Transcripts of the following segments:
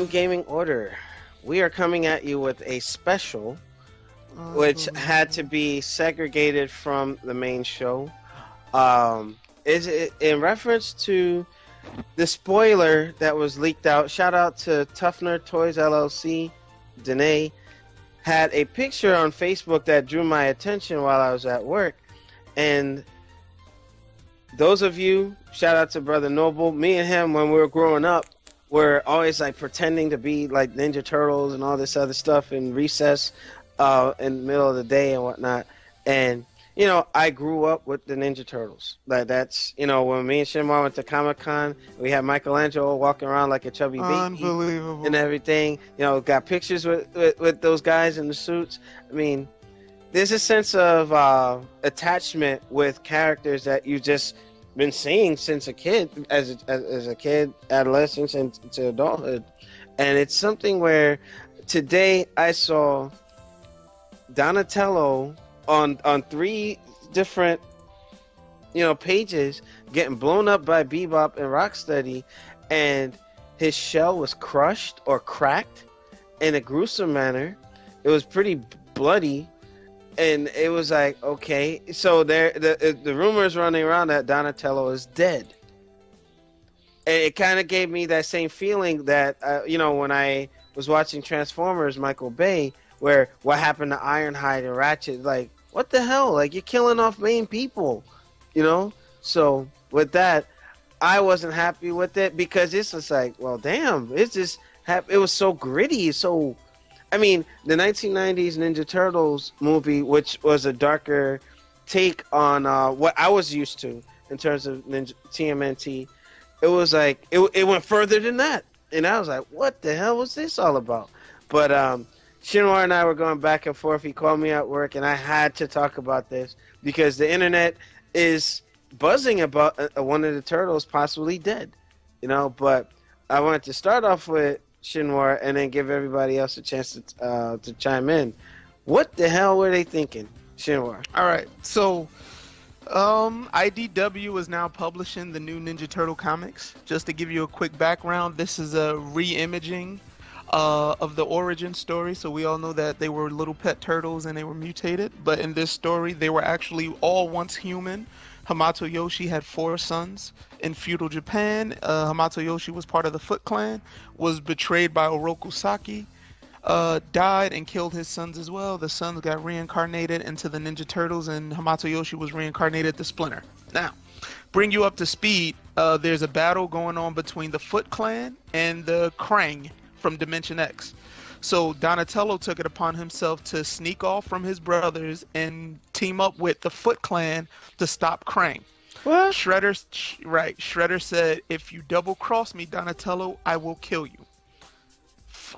New Gaming Order. We are coming at you with a special, which had to be segregated from the main show. Is it in reference to the spoiler that was leaked out? Shout out to Toughnerd Toys LLC. Danae had a picture on Facebook that drew my attention while I was at work, and those of you, shout out to Brother Noble. Me and him, when we were growing up, were always like pretending to be like Ninja Turtles and all this other stuff in recess, in the middle of the day and whatnot. And you know, I grew up with the Ninja Turtles. Like that's, you know, when me and Shinmar went to Comic-Con, we had Michelangelo walking around like a chubby baby. Unbelievable. And everything. You know, got pictures with those guys in the suits. I mean, there's a sense of attachment with characters that you've just been seeing since a kid, as a kid, adolescence, and to adulthood. And it's something where today I saw Donatello on 3 different, you know, pages getting blown up by Bebop and Rocksteady, and his shell was crushed or cracked in a gruesome manner. It was pretty bloody, and it was like, okay, so the rumors running around that Donatello is dead. And it kind of gave me that same feeling that you know, when I was watching Transformers Michael Bay, where what happened to Ironhide and Ratchet, like, what the hell? Like, you're killing off main people, you know? So, with that, I wasn't happy with it, because it's just like, well, damn, it's just, it was so gritty, so, I mean, the 1990s Ninja Turtles movie, which was a darker take on what I was used to in terms of TMNT, it was like, it went further than that. And I was like, what the hell was this all about? But, Shinwar and I were going back and forth. He called me at work, and I had to talk about this because the internet is buzzing about one of the turtles possibly dead, you know. But I wanted to start off with Shinwar and then give everybody else a chance to chime in. What the hell were they thinking, Shinwar? All right, so IDW is now publishing the new Ninja Turtle comics. Just to give you a quick background, this is a re-imaging of the origin story. So we all know that they were little pet turtles and they were mutated, but in this story they were actually all once human. Hamato Yoshi had 4 sons in feudal Japan. Hamato Yoshi was part of the Foot Clan, was betrayed by Oroku Saki, died and killed his sons as well. The sons got reincarnated into the Ninja Turtles, and Hamato Yoshi was reincarnated to Splinter. Now, bring you up to speed, there's a battle going on between the Foot Clan and the Krang from Dimension X. So Donatello took it upon himself to sneak off from his brothers and team up with the Foot Clan to stop Krang. What? Shredder said, if you double cross me, Donatello, I will kill you.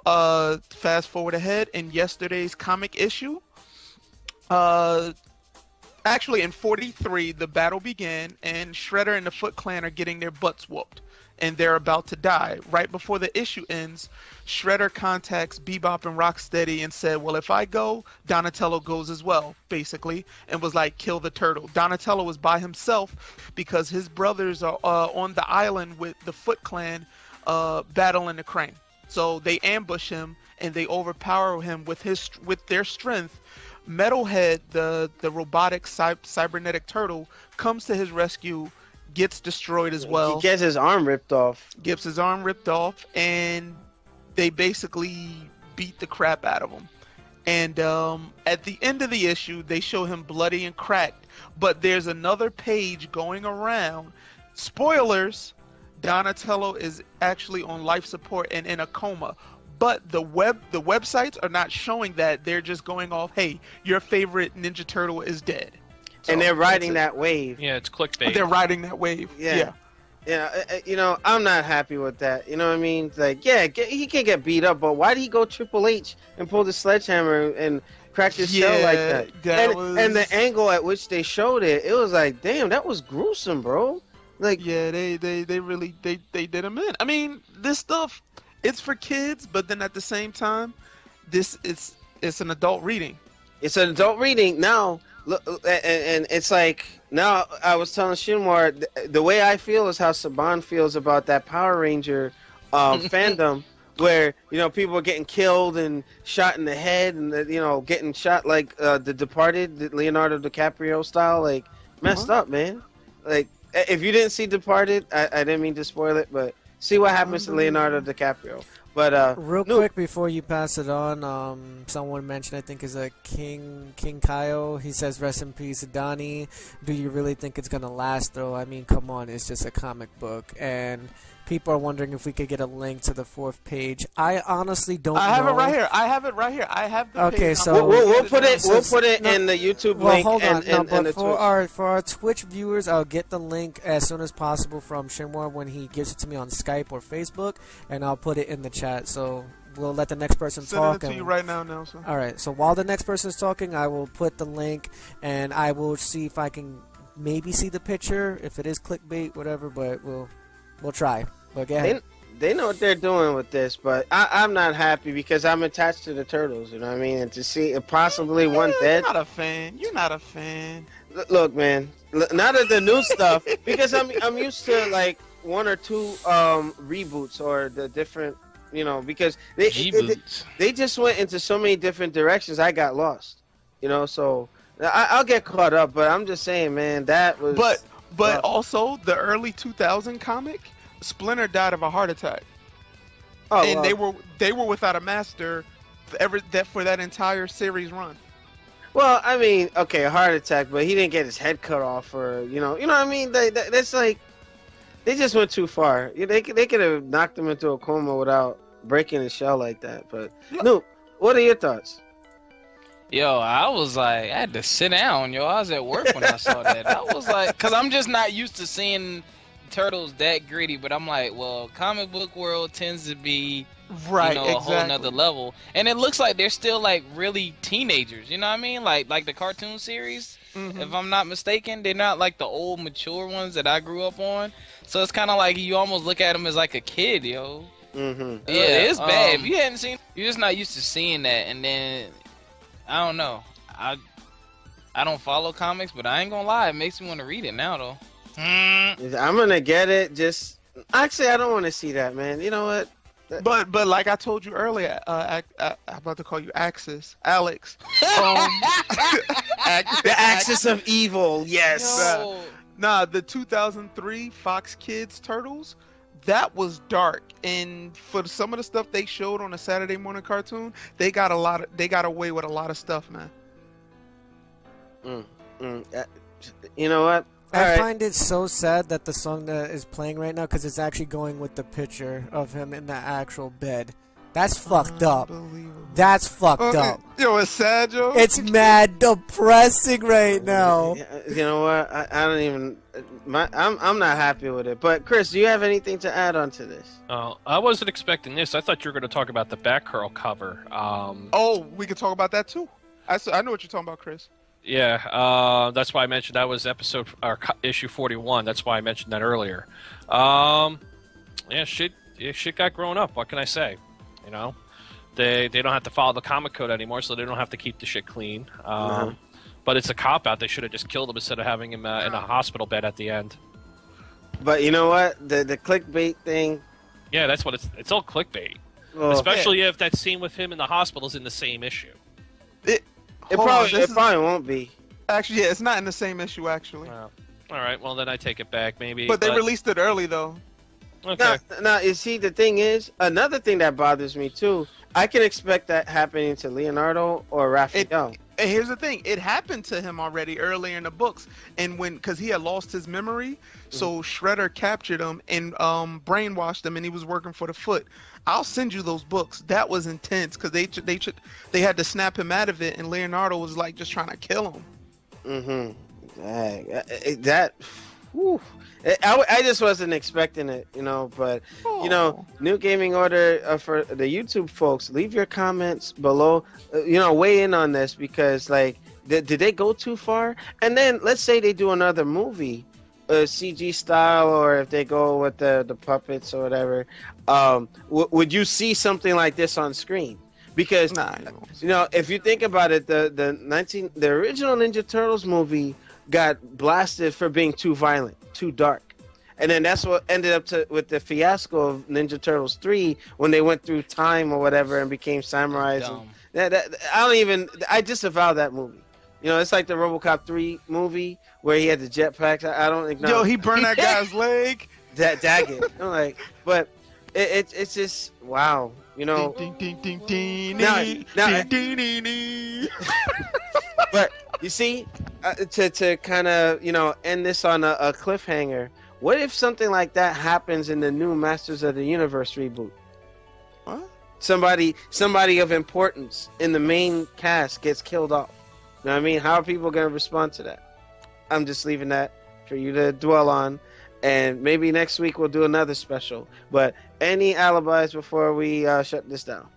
Fast forward ahead, in yesterday's comic issue, actually in 43, the battle began, and Shredder and the Foot Clan are getting their butts whooped, and they're about to die. Right before the issue ends, Shredder contacts Bebop and Rocksteady and said, well, if I go, Donatello goes as well, basically, and was like, kill the turtle. Donatello was by himself because his brothers are on the island with the Foot Clan battling the Krang. So they ambush him and they overpower him with their strength. Metalhead, the robotic cybernetic turtle, comes to his rescue, gets destroyed as well. He gets his arm ripped off. Gets his arm ripped off, and they basically beat the crap out of him. And at the end of the issue, they show him bloody and cracked. But there's another page going around. Spoilers, Donatello is actually on life support and in a coma. But the websites are not showing that. They're just going off, hey, your favorite Ninja Turtle is dead. So, and they're riding that wave. Yeah, it's clickbait. They're riding that wave. Yeah. You know, I'm not happy with that. You know what I mean? Like, yeah, he can get beat up, but why did he go Triple H and pull the sledgehammer and crack his shell like that? And the angle at which they showed it, it was like, damn, that was gruesome, bro. Like, yeah, they really did him in. I mean, this stuff, it's for kids, but then at the same time, it's an adult reading. It's an adult reading now. Look, and it's like, now I was telling Shinwar, the way I feel is how Saban feels about that Power Ranger fandom, where people are getting killed and shot in the head, and getting shot like The Departed, the Leonardo DiCaprio style, like messed up, man. Like if you didn't see Departed, I didn't mean to spoil it, but see what happens to Leonardo DiCaprio. But real quick before you pass it on, someone mentioned, I think is a King Kyle. He says, "Rest in peace, Donnie." Do you really think it's gonna last though? I mean, come on, it's just a comic book, and people are wondering if we could get a link to the 4th page. I honestly don't know. I have it right here. I have the okay, page. so we'll put it in the YouTube link. Hold on. And for our Twitch viewers, I'll get the link as soon as possible from Shinwa when he gives it to me on Skype or Facebook, and I'll put it in the chat. So we'll let the next person talk. Send it to you right now, Nelson. All right. So while the next person is talking, I will put the link, and I will see if I can maybe see the picture, if it is clickbait, whatever. But we'll try. But go ahead. They know what they're doing with this, but I'm not happy because I'm attached to the Turtles, you know what I mean? And to see possibly one dead. You're not a fan. Look, man, not of the new stuff, because I'm used to like 1 or 2 reboots or the different, because they just went into so many different directions. I got lost, so I'll get caught up, but I'm just saying, man, that was. But also the early 2000 comic. Splinter died of a heart attack, and they were without a master for that entire series run. Well, I mean, okay, a heart attack, but he didn't get his head cut off, or you know what I mean. That's like they just went too far. They could have knocked him into a coma without breaking his shell like that. But no, what are your thoughts? Yo, I was like, I had to sit down, yo. I was at work when I saw that. I was like, cause I'm just not used to seeing Turtles that gritty, but I'm like, well, comic book world tends to be a whole nother level, and it looks like they're still like really teenagers, you know what I mean, like the cartoon series, if I'm not mistaken. They're not like the old mature ones that I grew up on, so it's kind of like you almost look at them as like a kid, yo. Yeah, it's bad. If you hadn't seen, you're just not used to seeing that. And then I don't know, I don't follow comics, but I ain't gonna lie, it makes me want to read it now though. I'm gonna get it. Just actually, I don't want to see that, man. You know what? But like I told you earlier, I'm about to call you Alex. The axis of evil. Yes. Nah, the 2003 Fox Kids Turtles, that was dark, and for some of the stuff they showed on a Saturday morning cartoon, they got away with a lot of stuff, man. You know what? I find it so sad that the song that is playing right now, because it's actually going with the picture of him in the actual bed. That's fucked up. That's fucked up. Yo, it's sad, yo. It's mad depressing right now. You know what? I don't even. I'm not happy with it. But Chris, do you have anything to add on to this? Oh, I wasn't expecting this. I thought you were going to talk about the Batgirl cover. We could talk about that too. I know what you're talking about, Chris. Yeah, that's why I mentioned that was issue 41. That's why I mentioned that earlier. Shit got grown up. What can I say? You know, they don't have to follow the comic code anymore, so they don't have to keep the shit clean. But it's a cop out. They should have just killed him instead of having him in a hospital bed at the end. But you know what? The clickbait thing. Yeah, that's what it's all clickbait. Well, especially if that scene with him in the hospital is in the same issue. It probably won't be. Actually, yeah, it's not in the same issue, actually. All right, well, then I take it back, maybe. But they released it early, though. Okay. Now, you see, the thing is, another thing that bothers me, too, I can expect that happening to Leonardo or Raphael. And here's the thing. It happened to him already earlier in the books. And because he had lost his memory, so Shredder captured him and brainwashed him, and he was working for the Foot. I'll send you those books. That was intense because they had to snap him out of it, and Leonardo was like just trying to kill him. I just wasn't expecting it, but New Gaming Order, for the YouTube folks, leave your comments below, weigh in on this, because like did they go too far? And then let's say they do another movie, CG style, or if they go with the puppets or whatever, would you see something like this on screen? Because if you think about it, the original Ninja Turtles movie got blasted for being too violent, too dark, and then that's what ended up with the fiasco of Ninja Turtles 3 when they went through time or whatever and became samurais. I disavow that movie. You know, it's like the RoboCop 3 movie where he had the jetpacks. I don't acknowledge. Yo, he burned that guy's leg. Daggett. I'm like, but it's just wow. You know. But you see, to kind of end this on a cliffhanger. What if something like that happens in the new Masters of the Universe reboot? What? Somebody of importance in the main cast gets killed off. You know what I mean? How are people going to respond to that? I'm just leaving that for you to dwell on. And maybe next week we'll do another special. But any alibis before we shut this down?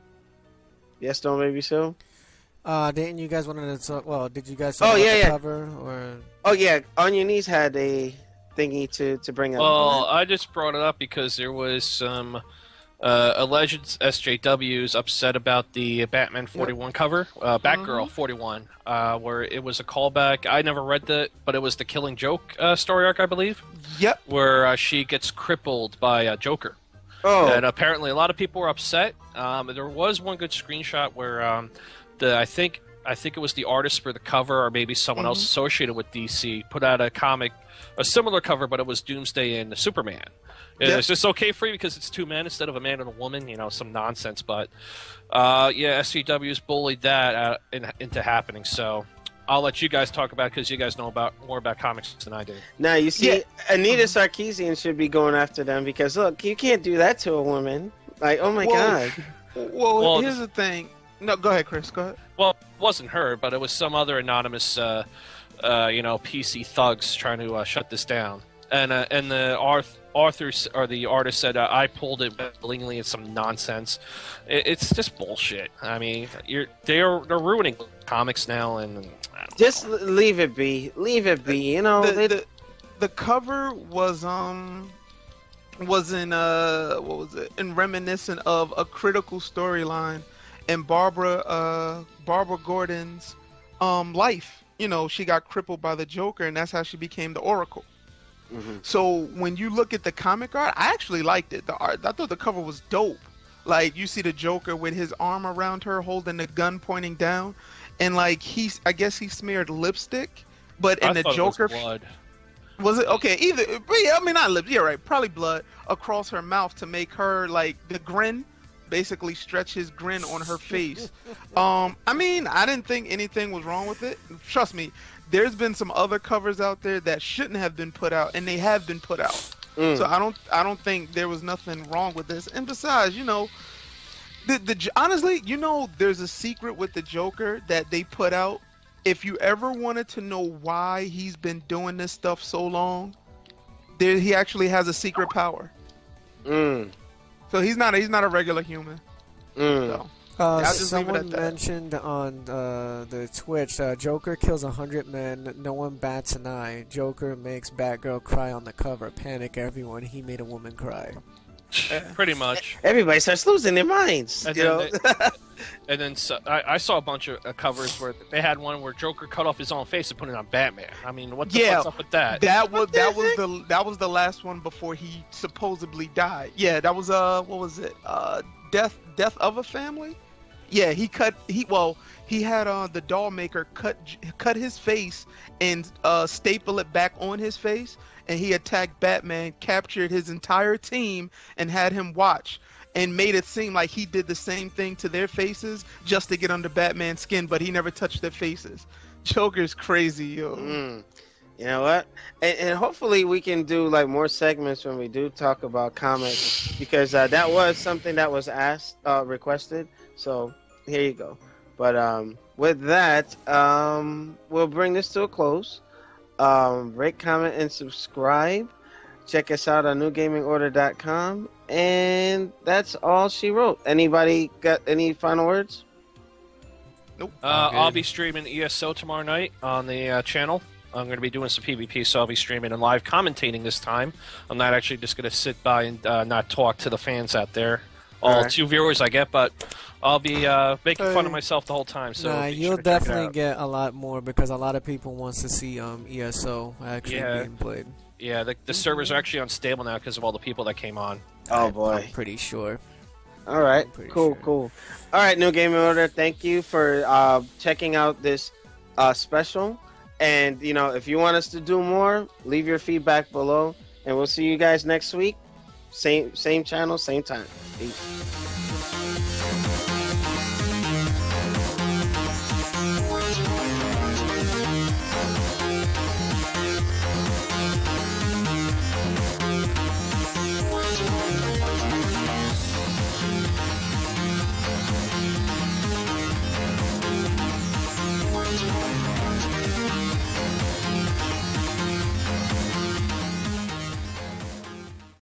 Yes, no, maybe so? Didn't you guys wanted to talk? Well, did you guys talk about the cover? Or? Oh, yeah. On Your Knees had a thingy to bring up. Well, I just brought it up because there was some alleged SJWs upset about the Batman 41 cover, Batgirl 41, where it was a callback. I never read but it was the Killing Joke story arc, I believe. Yep. Where she gets crippled by Joker. Oh. And apparently a lot of people were upset. There was one good screenshot where I think it was the artist for the cover or maybe someone else associated with DC put out a similar cover, but it was Doomsday and Superman. Yep. It's just okay for you because it's two men instead of a man and a woman, some nonsense. But SCW's bullied that into happening. So I'll let you guys talk about it because you guys know more about comics than I do. Now, you see, Anita Sarkeesian should be going after them because, look, you can't do that to a woman. Like, oh my God. Well, here's the thing. No, go ahead, Chris. Go ahead. Well, it wasn't her, but it was some other anonymous, PC thugs trying to shut this down. And the authors or the artist said, I pulled it willingly. It's some nonsense. It's just bullshit. I mean, they're ruining comics now, and just leave it be. Leave it be. The cover was in reminiscent of a critical storyline in Barbara Gordon's life. She got crippled by the Joker, and that's how she became the Oracle. Mm-hmm. So when you look at the comic art, I actually liked it. The art, I thought the cover was dope. Like, you see the Joker with his arm around her, holding the gun pointing down, and like I guess he smeared lipstick, but in the Joker, it was blood. Was it okay? Either, I mean, not lips. You're right, probably blood across her mouth to make her like the grin. Basically stretch his grin on her face. I mean, I didn't think anything was wrong with it. Trust me, there's been some other covers out there that shouldn't have been put out, and they have been put out. So I don't think there was nothing wrong with this. And besides, honestly, there's a secret with the Joker that they put out. If you ever wanted to know why he's been doing this stuff so long, he actually has a secret power. So he's not a regular human. So, someone mentioned on the Twitch, Joker kills 100 men, no one bats an eye. Joker makes Batgirl cry on the cover. Panic everyone, he made a woman cry. Pretty much. Everybody starts losing their minds. And then I saw a bunch of covers where they had one where Joker cut off his own face and put it on Batman. I mean, what the fuck's up with that? That was the last one before he supposedly died. Yeah, that was what was it? Death of a Family? Yeah, he had the doll maker cut his face and staple it back on his face, and he attacked Batman, captured his entire team, and had him watch. And made it seem like he did the same thing to their faces just to get under Batman's skin, but he never touched their faces. Joker's crazy, yo. You know what? And hopefully we can do like more segments when we do talk about comics, because that was something that was requested. So here you go. But with that, we'll bring this to a close. Rate, comment, and subscribe. Check us out on newgamingorder.com. And that's all she wrote. Anybody got any final words? Nope. I'll be streaming ESO tomorrow night on the channel. I'm going to be doing some PvP, so I'll be streaming and live commentating this time. I'm not actually just going to sit by and not talk to the fans out there. All right. 2 viewers I get, but I'll be making fun of myself the whole time. So you'll definitely get a lot more because a lot of people wants to see ESO actually being played. Yeah, the servers are actually unstable now because of all the people that came on. Oh boy. I'm pretty sure. All right. Pretty Cool. sure. Cool. All right, New Game Order. Thank you for checking out this special. And if you want us to do more, leave your feedback below, and we'll see you guys next week. Same channel, same time. Peace.